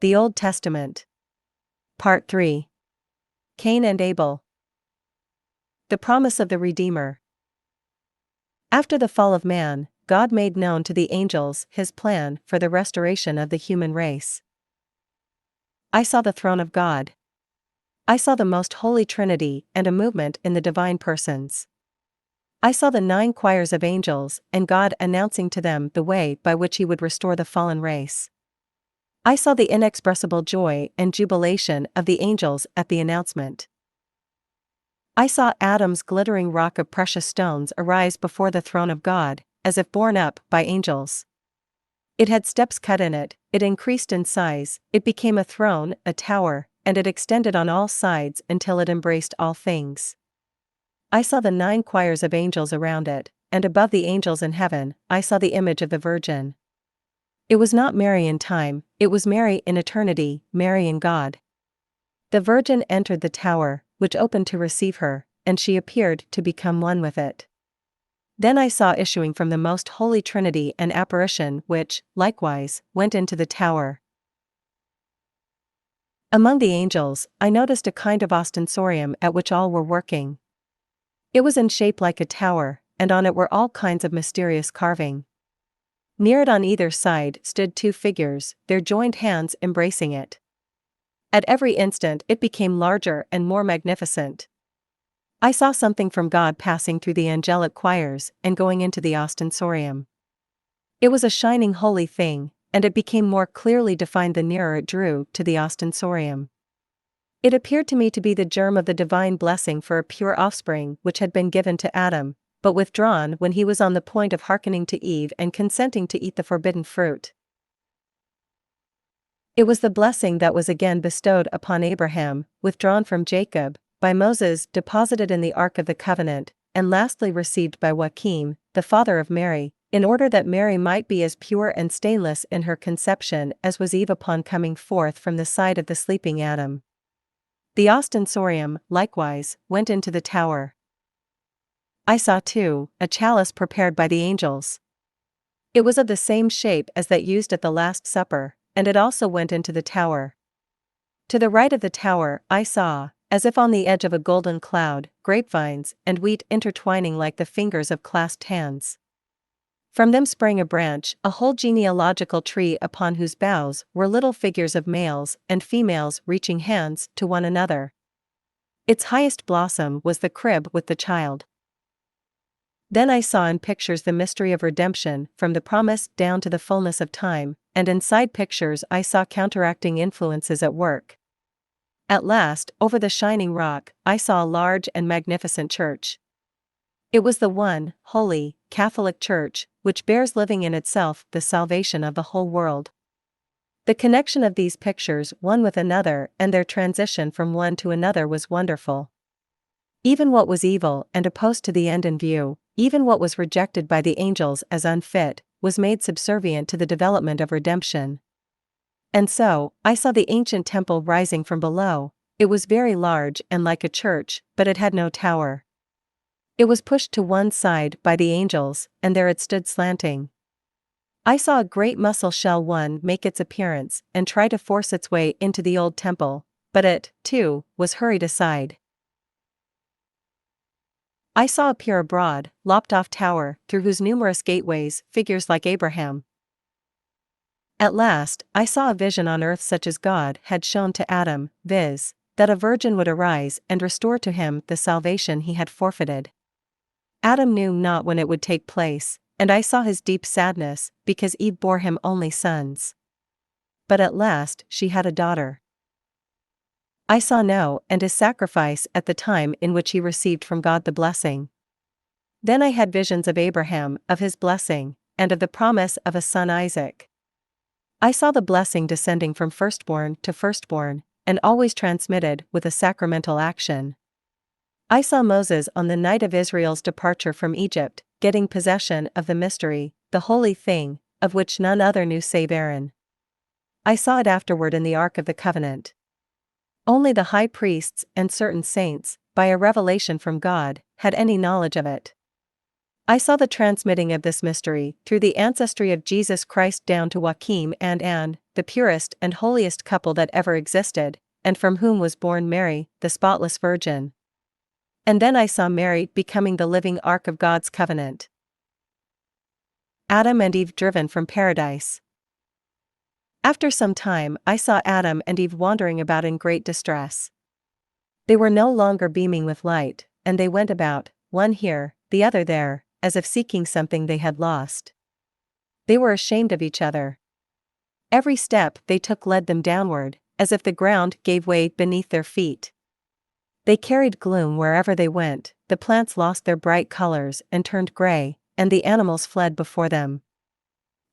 The Old Testament. Part 3. Cain and Abel. The promise of the Redeemer. After the fall of man, God made known to the angels his plan for the restoration of the human race. I saw the throne of God. I saw the most holy Trinity and a movement in the divine persons. I saw the 9 choirs of angels and God announcing to them the way by which he would restore the fallen race. I saw the inexpressible joy and jubilation of the angels at the announcement. I saw Adam's glittering rock of precious stones arise before the throne of God, as if borne up by angels. It had steps cut in it, it increased in size, it became a throne, a tower, and it extended on all sides until it embraced all things. I saw the 9 choirs of angels around it, and above the angels in heaven, I saw the image of the Virgin. It was not Mary in time, it was Mary in eternity, Mary in God. The Virgin entered the tower, which opened to receive her, and she appeared to become one with it. Then I saw issuing from the most holy Trinity an apparition which, likewise, went into the tower. Among the angels, I noticed a kind of ostensorium at which all were working. It was in shape like a tower, and on it were all kinds of mysterious carving. Near it on either side stood 2 figures, their joined hands embracing it. At every instant it became larger and more magnificent. I saw something from God passing through the angelic choirs and going into the ostensorium. It was a shining holy thing, and it became more clearly defined the nearer it drew to the ostensorium. It appeared to me to be the germ of the divine blessing for a pure offspring which had been given to Adam, but withdrawn when he was on the point of hearkening to Eve and consenting to eat the forbidden fruit. It was the blessing that was again bestowed upon Abraham, withdrawn from Jacob, by Moses deposited in the Ark of the Covenant, and lastly received by Joachim, the father of Mary, in order that Mary might be as pure and stainless in her conception as was Eve upon coming forth from the side of the sleeping Adam. The ostensorium, likewise, went into the tower. I saw too a chalice prepared by the angels. It was of the same shape as that used at the Last Supper, and it also went into the tower. To the right of the tower I saw, as if on the edge of a golden cloud, grapevines and wheat intertwining like the fingers of clasped hands. From them sprang a branch, a whole genealogical tree upon whose boughs were little figures of males and females reaching hands to one another. Its highest blossom was the crib with the child. Then I saw in pictures the mystery of redemption from the promise down to the fullness of time, and in side pictures I saw counteracting influences at work. At last, over the shining rock, I saw a large and magnificent church. It was the one, holy, Catholic Church, which bears living in itself the salvation of the whole world. The connection of these pictures one with another and their transition from one to another was wonderful. Even what was evil and opposed to the end in view, even what was rejected by the angels as unfit, was made subservient to the development of redemption. And so, I saw the ancient temple rising from below. It was very large and like a church, but it had no tower. It was pushed to one side by the angels, and there it stood slanting. I saw a great mussel shell one make its appearance and try to force its way into the old temple, but it, too, was hurried aside. I saw appear a broad, lopped-off tower, through whose numerous gateways figures like Abraham. At last, I saw a vision on earth such as God had shown to Adam, viz., that a virgin would arise and restore to him the salvation he had forfeited. Adam knew not when it would take place, and I saw his deep sadness, because Eve bore him only sons. But at last she had a daughter. I saw Noah and his sacrifice at the time in which he received from God the blessing. Then I had visions of Abraham, of his blessing, and of the promise of a son Isaac. I saw the blessing descending from firstborn to firstborn, and always transmitted with a sacramental action. I saw Moses on the night of Israel's departure from Egypt, getting possession of the mystery, the holy thing, of which none other knew save Aaron. I saw it afterward in the Ark of the Covenant. Only the high priests and certain saints, by a revelation from God, had any knowledge of it. I saw the transmitting of this mystery through the ancestry of Jesus Christ down to Joachim and Anne, the purest and holiest couple that ever existed, and from whom was born Mary, the spotless Virgin. And then I saw Mary becoming the living ark of God's covenant. Adam and Eve driven from paradise. After some time, I saw Adam and Eve wandering about in great distress. They were no longer beaming with light, and they went about, one here, the other there, as if seeking something they had lost. They were ashamed of each other. Every step they took led them downward, as if the ground gave way beneath their feet. They carried gloom wherever they went, the plants lost their bright colors and turned gray, and the animals fled before them.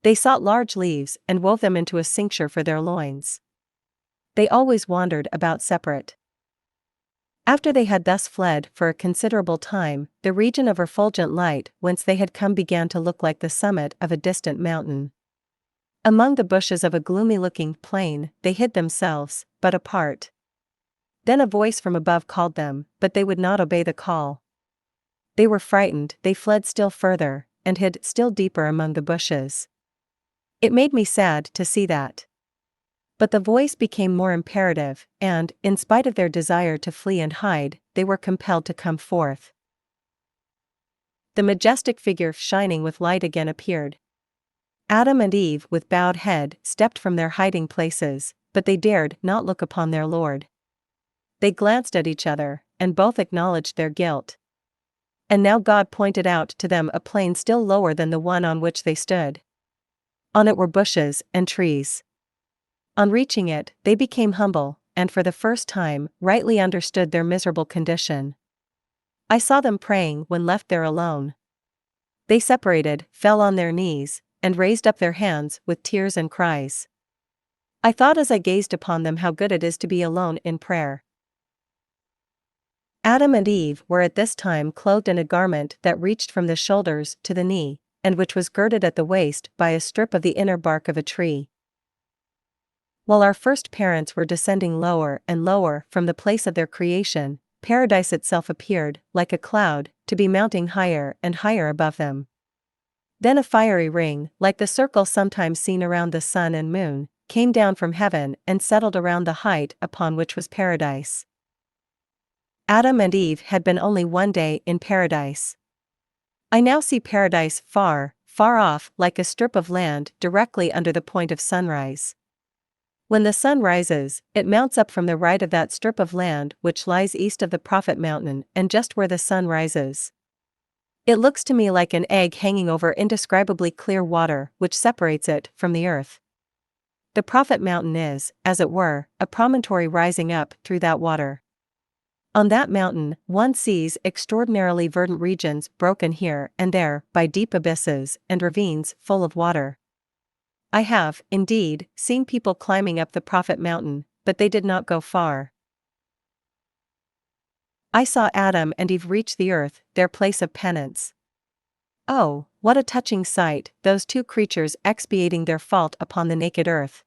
They sought large leaves and wove them into a cincture for their loins. They always wandered about separate. After they had thus fled for a considerable time, the region of refulgent light whence they had come began to look like the summit of a distant mountain. Among the bushes of a gloomy-looking plain, they hid themselves, but apart. Then a voice from above called them, but they would not obey the call. They were frightened, they fled still further, and hid still deeper among the bushes. It made me sad to see that. But the voice became more imperative, and, in spite of their desire to flee and hide, they were compelled to come forth. The majestic figure shining with light again appeared. Adam and Eve, with bowed head, stepped from their hiding places, but they dared not look upon their Lord. They glanced at each other, and both acknowledged their guilt. And now God pointed out to them a plain still lower than the one on which they stood. On it were bushes and trees. On reaching it, they became humble, and for the first time, rightly understood their miserable condition. I saw them praying when left there alone. They separated, fell on their knees, and raised up their hands with tears and cries. I thought as I gazed upon them how good it is to be alone in prayer. Adam and Eve were at this time clothed in a garment that reached from the shoulders to the knee, and which was girded at the waist by a strip of the inner bark of a tree. While our first parents were descending lower and lower from the place of their creation, paradise itself appeared, like a cloud, to be mounting higher and higher above them. Then a fiery ring, like the circle sometimes seen around the sun and moon, came down from heaven and settled around the height upon which was paradise. Adam and Eve had been only one day in paradise. I now see paradise far, far off, like a strip of land directly under the point of sunrise. When the sun rises, it mounts up from the right of that strip of land which lies east of the Prophet Mountain and just where the sun rises. It looks to me like an egg hanging over indescribably clear water which separates it from the earth. The Prophet Mountain is, as it were, a promontory rising up through that water. On that mountain, one sees extraordinarily verdant regions broken here and there by deep abysses and ravines full of water. I have, indeed, seen people climbing up the Prophet Mountain, but they did not go far. I saw Adam and Eve reach the earth, their place of penance. Oh, what a touching sight, those two creatures expiating their fault upon the naked earth.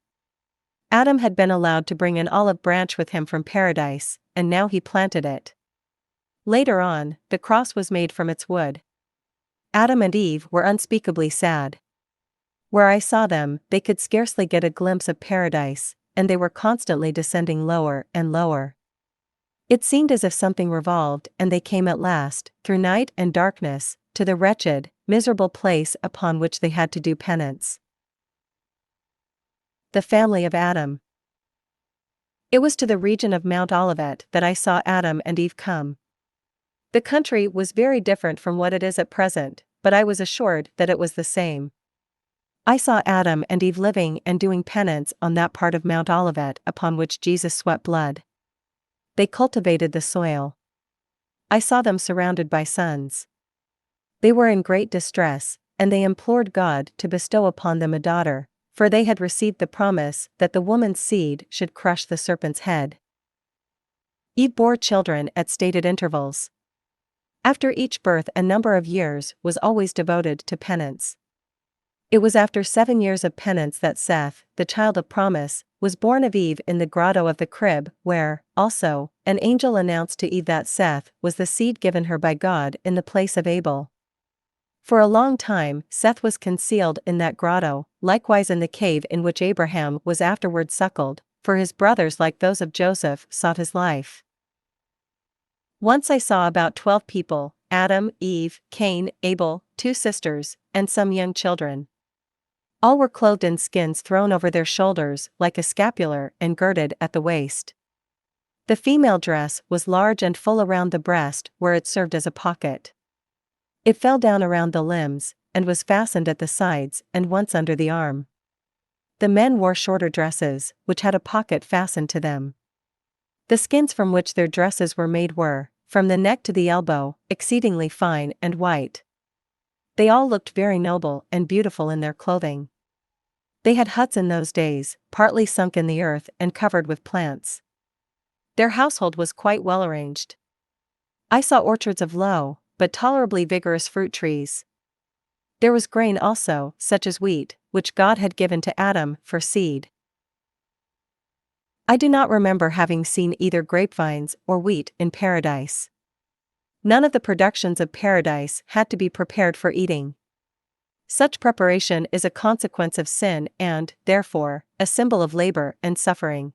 Adam had been allowed to bring an olive branch with him from paradise, and now he planted it. Later on, the cross was made from its wood. Adam and Eve were unspeakably sad. Where I saw them, they could scarcely get a glimpse of paradise, and they were constantly descending lower and lower. It seemed as if something revolved, and they came at last, through night and darkness, to the wretched, miserable place upon which they had to do penance. The family of Adam. It was to the region of Mount Olivet that I saw Adam and Eve come. The country was very different from what it is at present, but I was assured that it was the same. I saw Adam and Eve living and doing penance on that part of Mount Olivet upon which Jesus sweat blood. They cultivated the soil. I saw them surrounded by sons. They were in great distress, and they implored God to bestow upon them a daughter, for they had received the promise that the woman's seed should crush the serpent's head. Eve bore children at stated intervals. After each birth a number of years was always devoted to penance. It was after 7 years of penance that Seth, the child of promise, was born of Eve in the grotto of the crib, where, also, an angel announced to Eve that Seth was the seed given her by God in the place of Abel. For a long time Seth was concealed in that grotto, likewise in the cave in which Abraham was afterward suckled, for his brothers like those of Joseph sought his life. Once I saw about 12 people, Adam, Eve, Cain, Abel, 2 sisters, and some young children. All were clothed in skins thrown over their shoulders like a scapular and girded at the waist. The female dress was large and full around the breast where it served as a pocket. It fell down around the limbs, and was fastened at the sides and once under the arm. The men wore shorter dresses, which had a pocket fastened to them. The skins from which their dresses were made were, from the neck to the elbow, exceedingly fine and white. They all looked very noble and beautiful in their clothing. They had huts in those days, partly sunk in the earth and covered with plants. Their household was quite well arranged. I saw orchards of low, but tolerably vigorous fruit trees. There was grain also, such as wheat, which God had given to Adam for seed. I do not remember having seen either grapevines or wheat in paradise. None of the productions of paradise had to be prepared for eating. Such preparation is a consequence of sin and, therefore, a symbol of labor and suffering.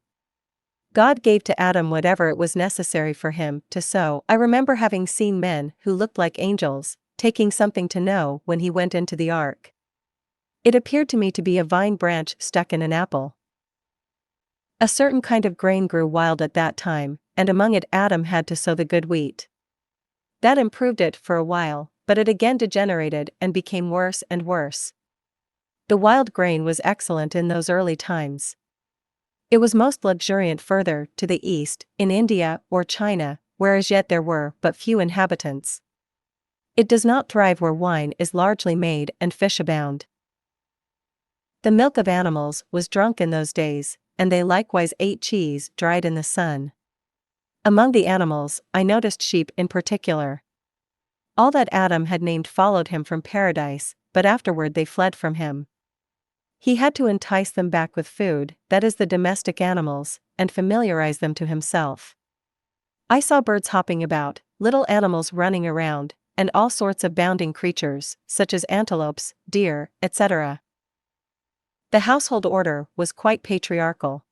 God gave to Adam whatever it was necessary for him to sow. I remember having seen men who looked like angels, taking something to know when he went into the ark. It appeared to me to be a vine branch stuck in an apple. A certain kind of grain grew wild at that time, and among it Adam had to sow the good wheat. That improved it for a while, but it again degenerated and became worse and worse. The wild grain was excellent in those early times. It was most luxuriant further to the east, in India or China, where as yet there were but few inhabitants. It does not thrive where wine is largely made and fish abound. The milk of animals was drunk in those days, and they likewise ate cheese dried in the sun. Among the animals, I noticed sheep in particular. All that Adam had named followed him from paradise, but afterward they fled from him. He had to entice them back with food, that is the domestic animals, and familiarize them to himself. I saw birds hopping about, little animals running around, and all sorts of bounding creatures, such as antelopes, deer, etc. The household order was quite patriarchal.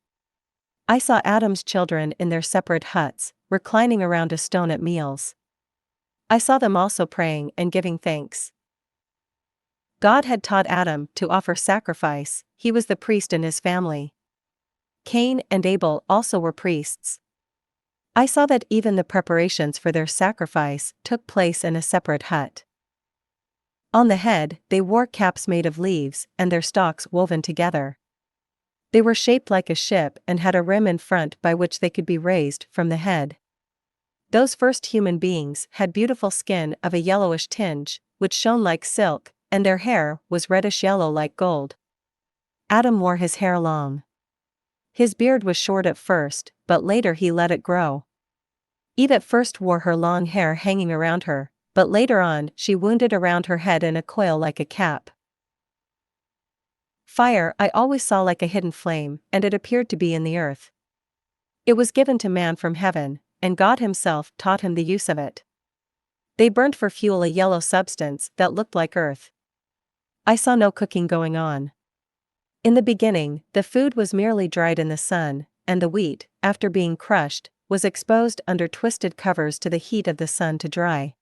I saw Adam's children in their separate huts, reclining around a stone at meals. I saw them also praying and giving thanks. God had taught Adam to offer sacrifice, he was the priest in his family. Cain and Abel also were priests. I saw that even the preparations for their sacrifice took place in a separate hut. On the head, they wore caps made of leaves and their stalks woven together. They were shaped like a ship and had a rim in front by which they could be raised from the head. Those first human beings had beautiful skin of a yellowish tinge, which shone like silk, and their hair was reddish yellow like gold. Adam wore his hair long. His beard was short at first, but later he let it grow. Eve at first wore her long hair hanging around her, but later on she wound it around her head in a coil like a cap. Fire I always saw like a hidden flame, and it appeared to be in the earth. It was given to man from heaven, and God himself taught him the use of it. They burned for fuel a yellow substance that looked like earth. I saw no cooking going on. In the beginning, the food was merely dried in the sun, and the wheat, after being crushed, was exposed under twisted covers to the heat of the sun to dry.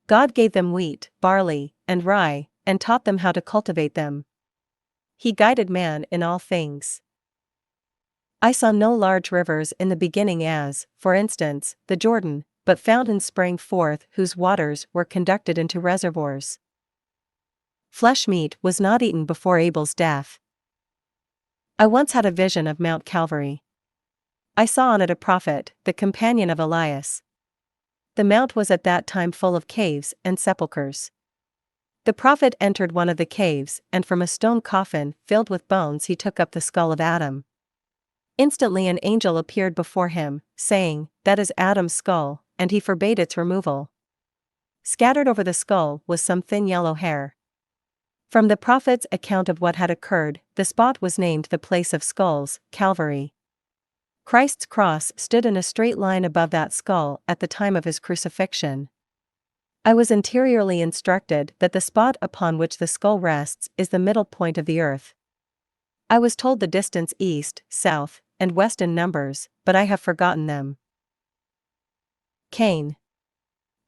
God gave them wheat, barley, and rye, and taught them how to cultivate them. He guided man in all things. I saw no large rivers in the beginning as, for instance, the Jordan, but fountains sprang forth whose waters were conducted into reservoirs. Flesh meat was not eaten before Abel's death. I once had a vision of Mount Calvary. I saw on it a prophet, the companion of Elias. The mount was at that time full of caves and sepulchres. The prophet entered one of the caves, and from a stone coffin filled with bones he took up the skull of Adam. Instantly an angel appeared before him, saying, "That is Adam's skull," and he forbade its removal. Scattered over the skull was some thin yellow hair. From the prophet's account of what had occurred, the spot was named the place of skulls, Calvary. Christ's cross stood in a straight line above that skull at the time of his crucifixion. I was interiorly instructed that the spot upon which the skull rests is the middle point of the earth. I was told the distance east, south, and west in numbers, but I have forgotten them. Cain.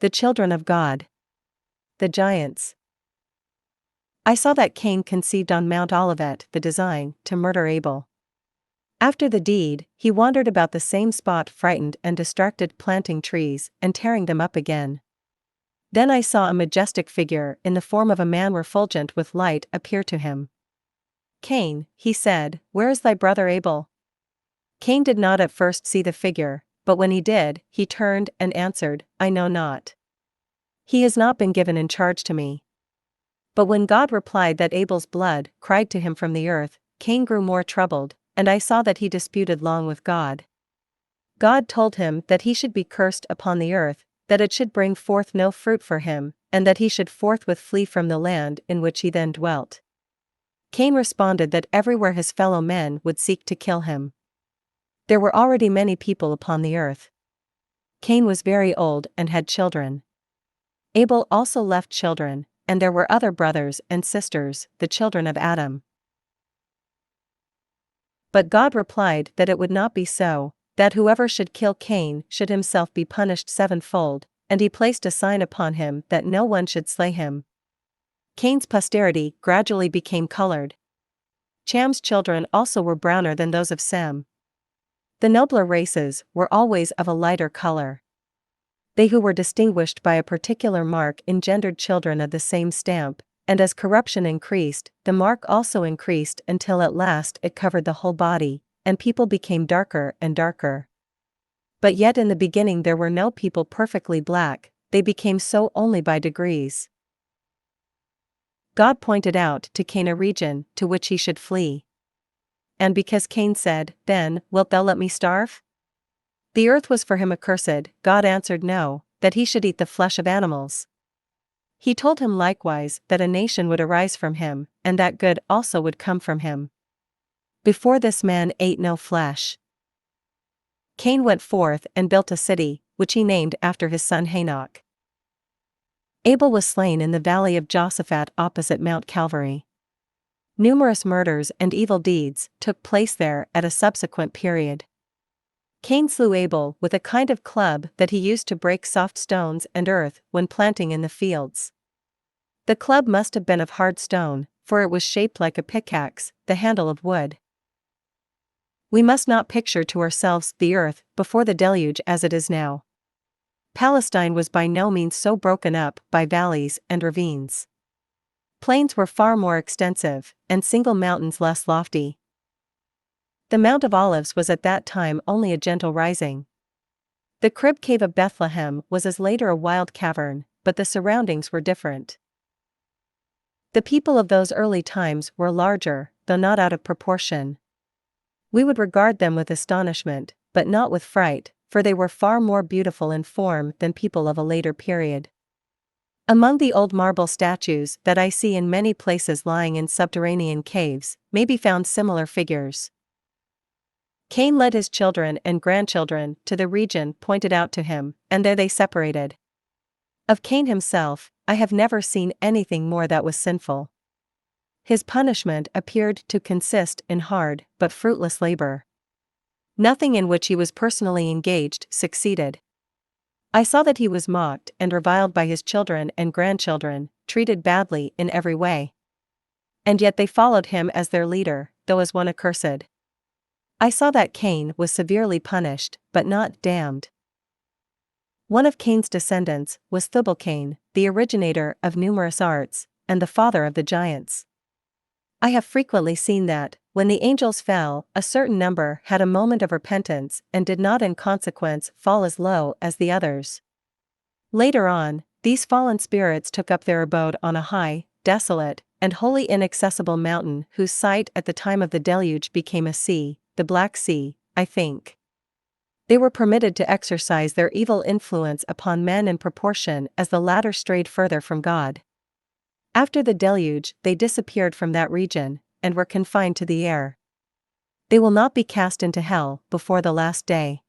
The children of God. The giants. I saw that Cain conceived on Mount Olivet the design to murder Abel. After the deed, he wandered about the same spot frightened and distracted, planting trees and tearing them up again. Then I saw a majestic figure in the form of a man refulgent with light appear to him. Cain, he said, where is thy brother Abel? Cain did not at first see the figure, but when he did, he turned and answered, I know not. He has not been given in charge to me. But when God replied that Abel's blood cried to him from the earth, Cain grew more troubled, and I saw that he disputed long with God. God told him that he should be cursed upon the earth, that it should bring forth no fruit for him, and that he should forthwith flee from the land in which he then dwelt. Cain responded that everywhere his fellow men would seek to kill him. There were already many people upon the earth. Cain was very old and had children. Abel also left children, and there were other brothers and sisters, the children of Adam. But God replied that it would not be so, that whoever should kill Cain should himself be punished sevenfold, and he placed a sign upon him that no one should slay him. Cain's posterity gradually became colored. Cham's children also were browner than those of Sem. The nobler races were always of a lighter color. They who were distinguished by a particular mark engendered children of the same stamp, and as corruption increased, the mark also increased until at last it covered the whole body, and people became darker and darker. But yet in the beginning there were no people perfectly black, they became so only by degrees. God pointed out to Cain a region to which he should flee. And because Cain said, Then, wilt thou let me starve? The earth was for him accursed, God answered no, that he should eat the flesh of animals. He told him likewise that a nation would arise from him, and that good also would come from him. Before this man ate no flesh. Cain went forth and built a city, which he named after his son Hanok. Abel was slain in the valley of Josaphat opposite Mount Calvary. Numerous murders and evil deeds took place there at a subsequent period. Cain slew Abel with a kind of club that he used to break soft stones and earth when planting in the fields. The club must have been of hard stone, for it was shaped like a pickaxe, the handle of wood. We must not picture to ourselves the earth before the deluge as it is now. Palestine was by no means so broken up by valleys and ravines. Plains were far more extensive, and single mountains less lofty. The Mount of Olives was at that time only a gentle rising. The crib cave of Bethlehem was as later a wild cavern, but the surroundings were different. The people of those early times were larger, though not out of proportion. We would regard them with astonishment, but not with fright, for they were far more beautiful in form than people of a later period. Among the old marble statues that I see in many places lying in subterranean caves, may be found similar figures. Cain led his children and grandchildren to the region pointed out to him, and there they separated. Of Cain himself, I have never seen anything more that was sinful. His punishment appeared to consist in hard but fruitless labor. Nothing in which he was personally engaged succeeded. I saw that he was mocked and reviled by his children and grandchildren, treated badly in every way. And yet they followed him as their leader, though as one accursed. I saw that Cain was severely punished, but not damned. One of Cain's descendants was Tubal-Cain, the originator of numerous arts, and the father of the giants. I have frequently seen that, when the angels fell, a certain number had a moment of repentance and did not in consequence fall as low as the others. Later on, these fallen spirits took up their abode on a high, desolate, and wholly inaccessible mountain whose site at the time of the deluge became a sea, the Black Sea, I think. They were permitted to exercise their evil influence upon men in proportion as the latter strayed further from God. After the deluge, they disappeared from that region, and were confined to the air. They will not be cast into hell before the last day.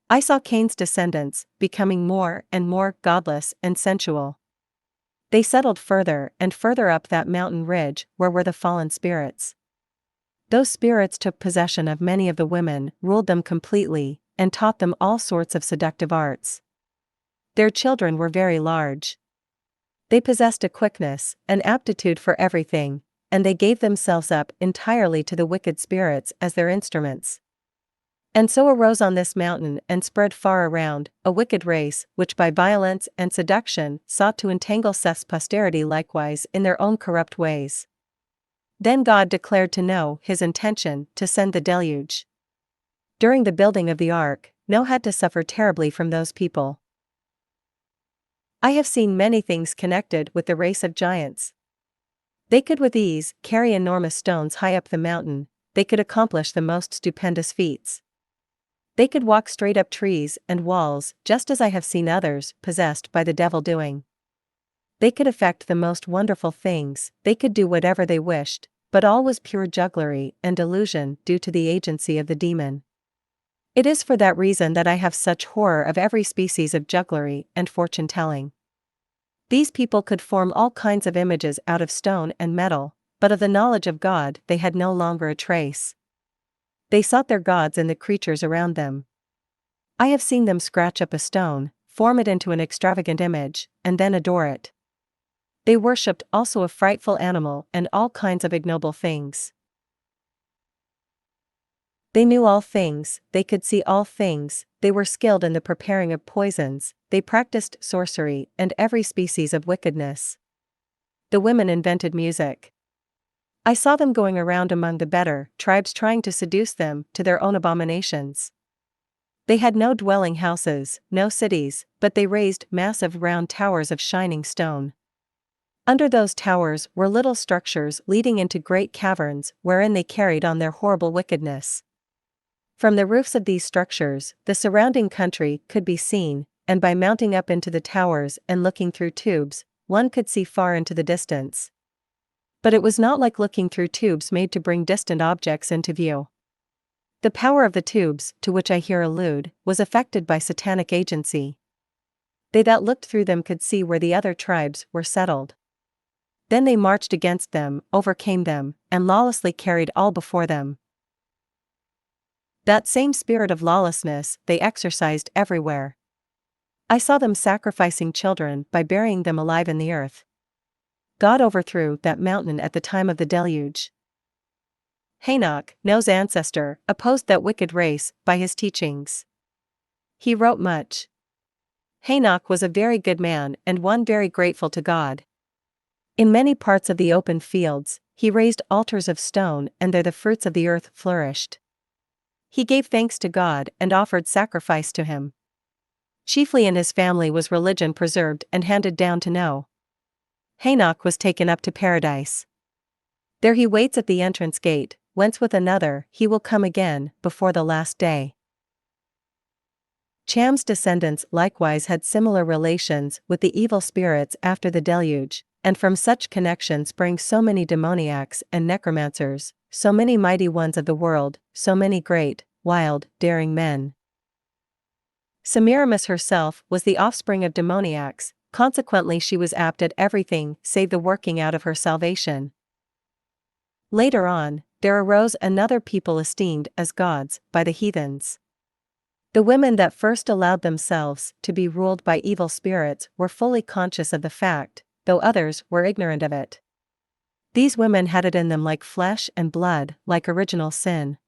I saw Cain's descendants becoming more and more godless and sensual. They settled further and further up that mountain ridge where were the fallen spirits. Those spirits took possession of many of the women, ruled them completely, and taught them all sorts of seductive arts. Their children were very large. They possessed a quickness, an aptitude for everything, and they gave themselves up entirely to the wicked spirits as their instruments. And so arose on this mountain and spread far around, a wicked race, which by violence and seduction sought to entangle Seth's posterity likewise in their own corrupt ways. Then God declared to Noah his intention to send the deluge. During the building of the ark, Noah had to suffer terribly from those people. I have seen many things connected with the race of giants. They could with ease carry enormous stones high up the mountain, they could accomplish the most stupendous feats. They could walk straight up trees and walls, just as I have seen others, possessed by the devil, doing. They could effect the most wonderful things, they could do whatever they wished, but all was pure jugglery and delusion due to the agency of the demon. It is for that reason that I have such horror of every species of jugglery and fortune-telling. These people could form all kinds of images out of stone and metal, but of the knowledge of God they had no longer a trace. They sought their gods in the creatures around them. I have seen them scratch up a stone, form it into an extravagant image, and then adore it. They worshipped also a frightful animal and all kinds of ignoble things. They knew all things, they could see all things, they were skilled in the preparing of poisons, they practiced sorcery and every species of wickedness. The women invented music. I saw them going around among the better tribes trying to seduce them to their own abominations. They had no dwelling houses, no cities, but they raised massive round towers of shining stone. Under those towers were little structures leading into great caverns wherein they carried on their horrible wickedness. From the roofs of these structures, the surrounding country could be seen, and by mounting up into the towers and looking through tubes, one could see far into the distance. But it was not like looking through tubes made to bring distant objects into view. The power of the tubes, to which I here allude, was affected by satanic agency. They that looked through them could see where the other tribes were settled. Then they marched against them, overcame them, and lawlessly carried all before them. That same spirit of lawlessness they exercised everywhere. I saw them sacrificing children by burying them alive in the earth. God overthrew that mountain at the time of the deluge. Enoch, Noah's ancestor, opposed that wicked race by his teachings. He wrote much. Enoch was a very good man and one very grateful to God. In many parts of the open fields, he raised altars of stone and there the fruits of the earth flourished. He gave thanks to God and offered sacrifice to him. Chiefly in his family was religion preserved and handed down to Noah. Enoch was taken up to paradise. There he waits at the entrance gate, whence with another he will come again before the last day. Cham's descendants likewise had similar relations with the evil spirits after the deluge, and from such connection sprang so many demoniacs and necromancers, so many mighty ones of the world, so many great, wild, daring men. Semiramis herself was the offspring of demoniacs, consequently she was apt at everything save the working out of her salvation. Later on, there arose another people esteemed as gods by the heathens. The women that first allowed themselves to be ruled by evil spirits were fully conscious of the fact, though others were ignorant of it. These women had it in them like flesh and blood, like original sin.